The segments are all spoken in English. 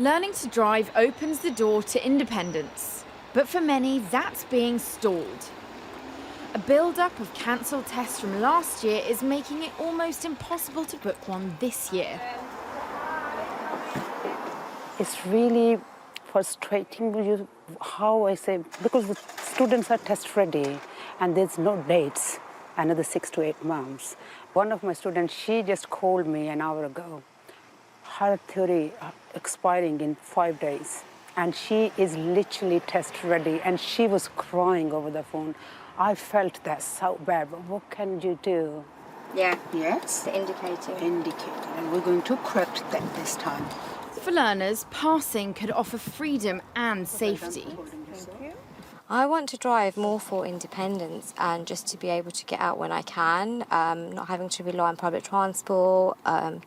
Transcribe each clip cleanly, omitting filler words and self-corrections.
Learning to drive opens the door to independence, but for many, that's being stalled. A build-up of cancelled tests from last year is making it almost impossible to book one this year. It's really frustrating, because the students are test ready and there's no dates, another 6 to 8 months. One of my students, she just called me an hour ago. Her theory expiring in 5 days, and she is literally test ready, and she was crying over the phone. I felt that so bad, but what can you do? Yeah. Yes? The indicator. Indicator, and we're going to correct that this time. For learners, passing could offer freedom and safety. I want to drive more for independence and just to be able to get out when I can, not having to rely on public transport,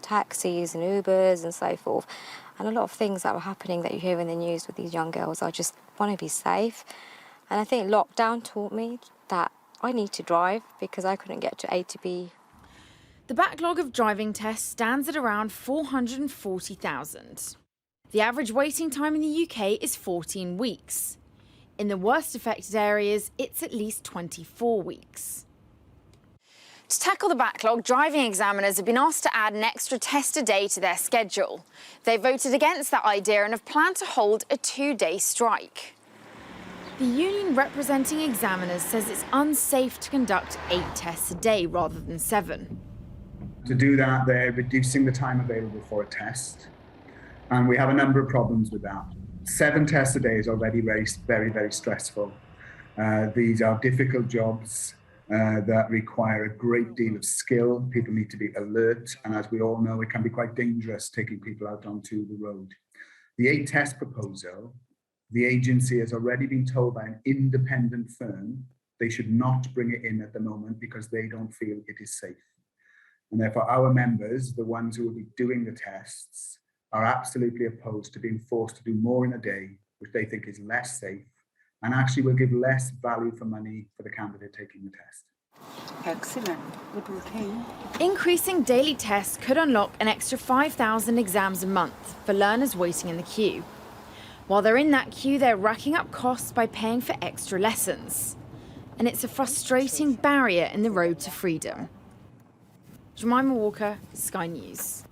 taxis and Ubers and so forth. And a lot of things that were happening that you hear in the news with these young girls, I just want to be safe. And I think lockdown taught me that I need to drive because I couldn't get to A to B. The backlog of driving tests stands at around 440,000. The average waiting time in the UK is 14 weeks. In the worst affected areas, it's at least 24 weeks. To tackle the backlog, driving examiners have been asked to add an extra test a day to their schedule. They voted against that idea and have planned to hold a 2-day strike. The union representing examiners says it's unsafe to conduct 8 tests a day rather than 7. To do that, they're reducing the time available for a test, and we have a number of problems with that. 7 tests a day is already very, very stressful. These are difficult jobs that require a great deal of skill. People need to be alert, and as we all know, it can be quite dangerous taking people out onto the road. The 8 test proposal, the agency has already been told by an independent firm they should not bring it in at the moment because they don't feel it is safe. And therefore our members, the ones who will be doing the tests, are absolutely opposed to being forced to do more in a day, which they think is less safe and actually will give less value for money for the candidate taking the test. Excellent. Good routine. Increasing daily tests could unlock an extra 5,000 exams a month for learners waiting in the queue. While they're in that queue, they're racking up costs by paying for extra lessons. And it's a frustrating barrier in the road to freedom. Jemima Walker, Sky News.